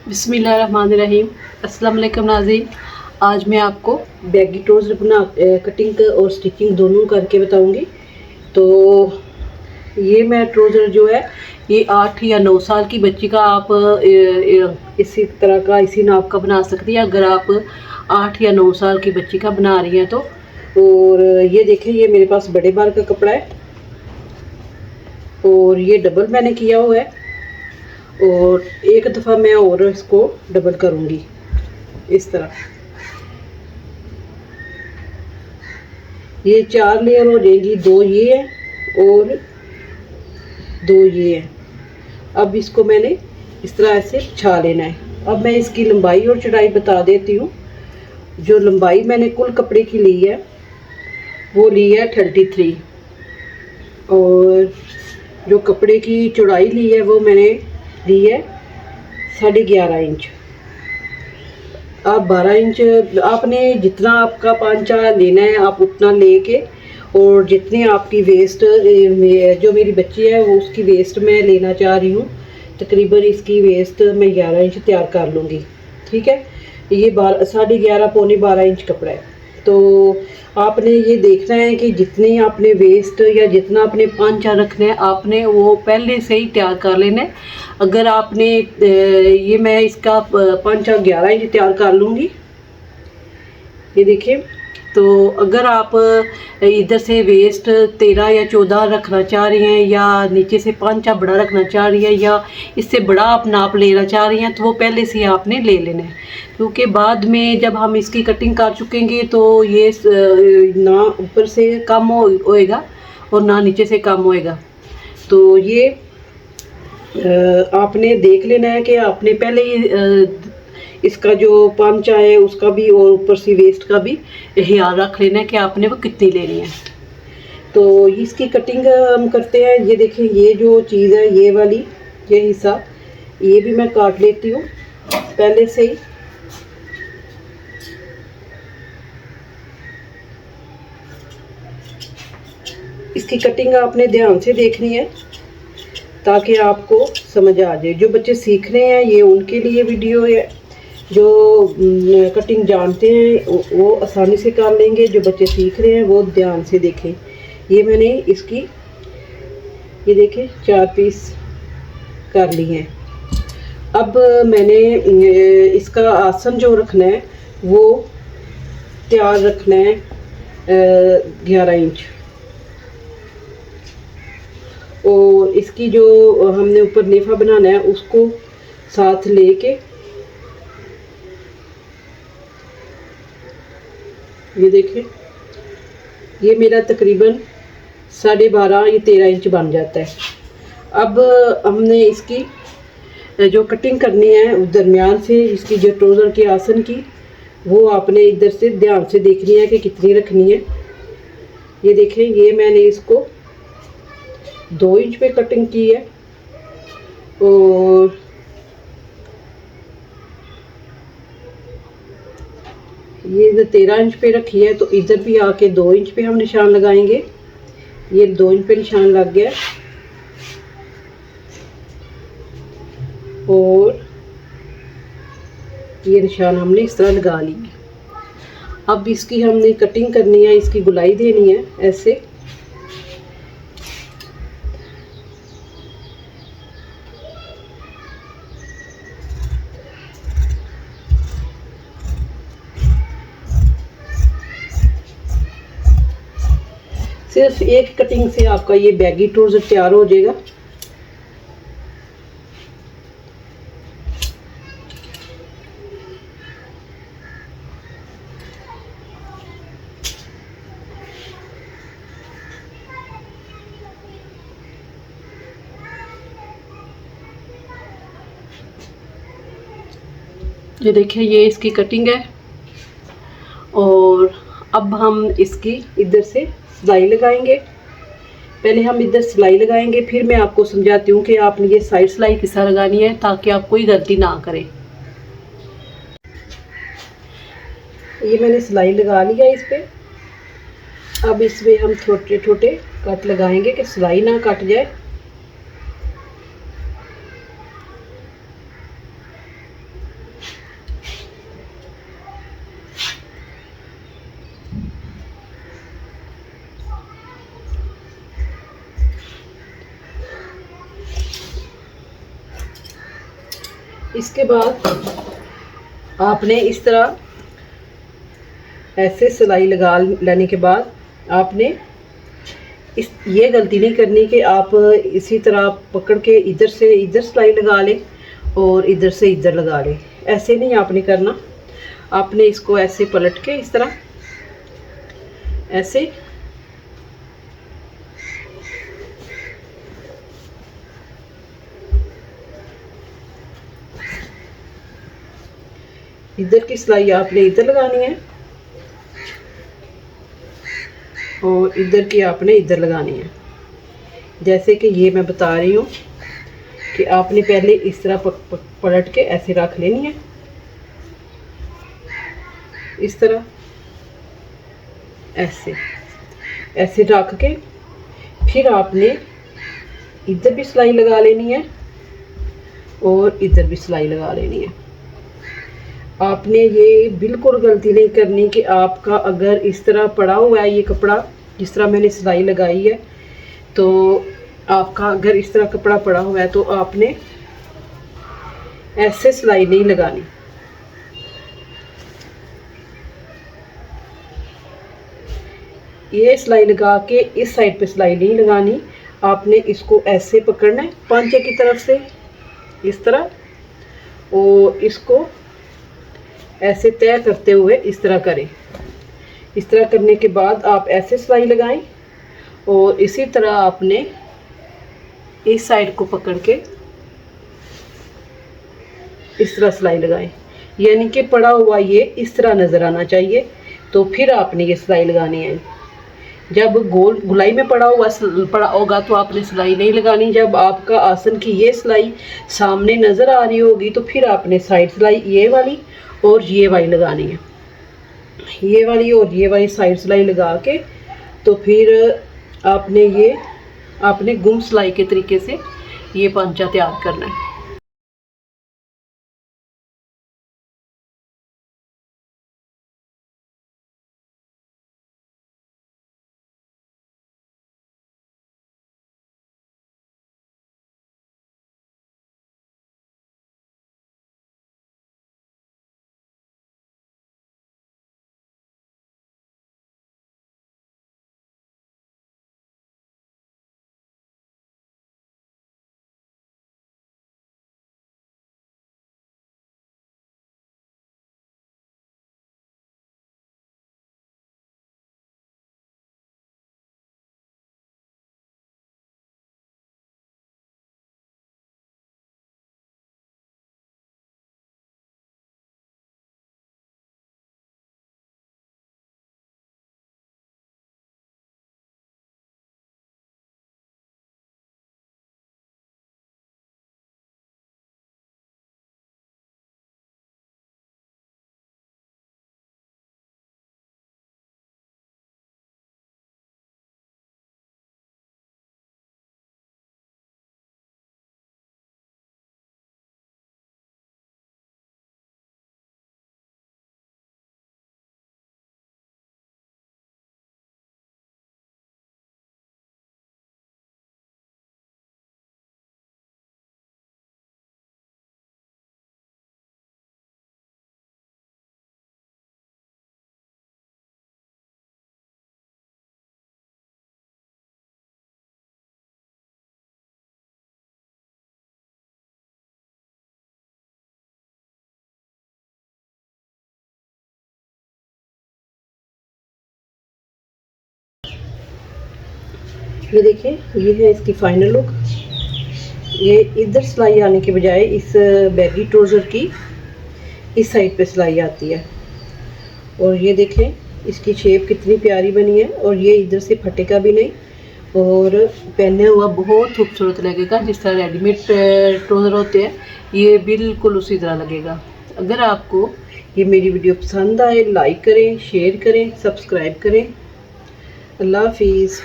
बिस्मिल्लाहिर्रहमानिर्रहीम। अस्सलाम वालेकुम नाज़रीन। आज मैं आपको बैगी ट्राउज़र बना कटिंग और स्टिचिंग दोनों करके बताऊंगी। तो ये मैं ट्राउज़र जो है ये 8 या 9 साल की बच्ची का आप इसी तरह का इसी नाप का बना सकती है अगर आप 8 या 9 साल की बच्ची का बना रही हैं तो। और ये देखें, ये मेरे पास बड़े बार का कपड़ा है और ये डबल मैंने किया हुआ है और एक दफ़ा मैं और इसको डबल करूँगी इस तरह। ये 4 लेयर हो जाएगी, 2 ये है और 2 ये है। अब इसको मैंने इस तरह ऐसे बिछा लेना है। अब मैं इसकी लंबाई और चौड़ाई बता देती हूँ। जो लंबाई मैंने कुल कपड़े की ली है वो ली है 33 और जो कपड़े की चौड़ाई ली है वो मैंने ली है 11.5 इंच। आप 12 इंच आपने जितना आपका पांचा लेना है आप उतना लेके, और जितनी आपकी वेस्ट जो मेरी बच्ची है वो उसकी वेस्ट मैं लेना चाह रही हूँ, तकरीबन इसकी वेस्ट मैं 11 इंच तैयार कर लूँगी। ठीक है, ये 11.5 पौने 12 इंच कपड़ा है। तो आपने ये देखना है कि जितनी आपने वेस्ट या जितना आपने पांचा रखना है आपने वो पहले से ही तैयार कर लेना है। अगर आपने ये मैं इसका पांचा 11 इंच तैयार कर लूँगी, ये देखिए। तो अगर आप इधर से वेस्ट 13 या 14 रखना चाह रही हैं या नीचे से पांचा बड़ा रखना चाह रही है या इससे बड़ा आप नाप लेना चाह रही हैं तो वो पहले से आपने ले लेना है, क्योंकि बाद में जब हम इसकी कटिंग कर चुकेंगे तो ये ना ऊपर से कम होएगा और ना नीचे से कम होएगा। तो ये आपने देख लेना है कि आपने पहले ही इसका जो पांचा है उसका भी और ऊपर से वेस्ट का भी ख्याल रख लेना है कि आपने वो कितनी लेनी है। तो इसकी कटिंग हम करते हैं। ये देखें, ये जो चीज़ है ये वाली ये हिस्सा ये भी मैं काट लेती हूँ पहले से ही। इसकी कटिंग आपने ध्यान से देखनी है ताकि आपको समझ आ जाए। जो बच्चे सीख रहे हैं ये उनके लिए वीडियो है, जो कटिंग जानते हैं वो आसानी से कर लेंगे, जो बच्चे सीख रहे हैं वो ध्यान से देखें। ये मैंने इसकी ये देखें 4 पीस कर लिए हैं। अब मैंने इसका आसन जो रखना है वो तैयार रखना है 11 इंच, और इसकी जो हमने ऊपर नेफा बनाना है उसको साथ लेके ये देखें, ये मेरा तकरीबन 12.5 या 13 इंच बन जाता है। अब हमने इसकी जो कटिंग करनी है उस दरमियान से इसकी जो ट्राउज़र के आसन की वो आपने इधर से ध्यान से देखनी है कि कितनी रखनी है। ये देखें, ये मैंने इसको 2 इंच पे कटिंग की है और ये इधर 13 इंच पे रखी है, तो इधर भी आके 2 इंच पे हम निशान लगाएंगे। ये 2 इंच पे निशान लग गया और ये निशान हमने इस तरह लगा लिया। अब इसकी हमने कटिंग करनी है, इसकी गुलाई देनी है ऐसे। सिर्फ एक कटिंग से आपका ये बैगी ट्राउज़र तैयार हो जाएगा। ये देखिए, ये इसकी कटिंग है और अब हम इसकी इधर से सिलाई लगाएंगे। पहले हम इधर सिलाई लगाएंगे, फिर मैं आपको समझाती हूँ कि आपने ये साइड सिलाई किस तरह लगानी है ताकि आप कोई गलती ना करें। ये मैंने सिलाई लगा लिया इस पे। अब इसमें हम छोटे छोटे कट लगाएंगे कि सिलाई ना कट जाए। इसके बाद आपने इस तरह ऐसे सिलाई लगा लेने के बाद आपने ये गलती नहीं करनी कि आप इसी तरह पकड़ के इधर से इधर सिलाई लगा लें और इधर से इधर लगा लें। ऐसे नहीं आपने करना, आपने इसको ऐसे पलट के इस तरह ऐसे इधर की सिलाई आपने इधर लगानी है और इधर की आपने इधर लगानी है। जैसे कि ये मैं बता रही हूँ कि आपने पहले इस तरह पलट के ऐसे रख लेनी है, इस तरह ऐसे ऐसे रख के फिर आपने इधर भी सिलाई लगा लेनी है और इधर भी सिलाई लगा लेनी है। आपने ये बिल्कुल गलती नहीं करनी कि आपका अगर इस तरह पड़ा हुआ है ये कपड़ा, जिस तरह मैंने सिलाई लगाई है, तो आपका अगर इस तरह कपड़ा पड़ा हुआ है तो आपने ऐसे सिलाई नहीं लगानी। ये सिलाई लगा के इस साइड पे सिलाई नहीं लगानी, आपने इसको ऐसे पकड़ना है पांचे की तरफ से इस तरह, और इसको ऐसे तय करते हुए इस तरह करें। इस तरह करने के बाद आप ऐसे सिलाई लगाएं और इसी तरह आपने इस साइड को पकड़ के इस तरह सिलाई लगाएं, यानी कि पड़ा हुआ ये इस तरह नज़र आना चाहिए। तो फिर आपने ये सिलाई लगानी है। जब गोलाई में पड़ा होगा तो आपने सिलाई नहीं लगानी। जब आपका आसन की ये सिलाई सामने नज़र आ रही होगी तो फिर आपने साइड सिलाई ये वाली और ये वाली लगानी है। ये वाली और ये वाली साइड सिलाई लगा के तो फिर आपने गुम सिलाई के तरीके से ये पांचा तैयार करना है। ये देखिए, ये है इसकी फाइनल लुक। ये इधर सिलाई आने के बजाय इस बैगी ट्राउज़र की इस साइड पे सिलाई आती है। और ये देखें इसकी शेप कितनी प्यारी बनी है, और ये इधर से फटेगा भी नहीं और पहने हुआ बहुत खूबसूरत लगेगा। जिस तरह रेडीमेड ट्राउज़र होते हैं ये बिल्कुल उसी तरह लगेगा। अगर आपको ये मेरी वीडियो पसंद आए, लाइक करें, शेयर करें, सब्सक्राइब करें। अल्लाह हाफिज़।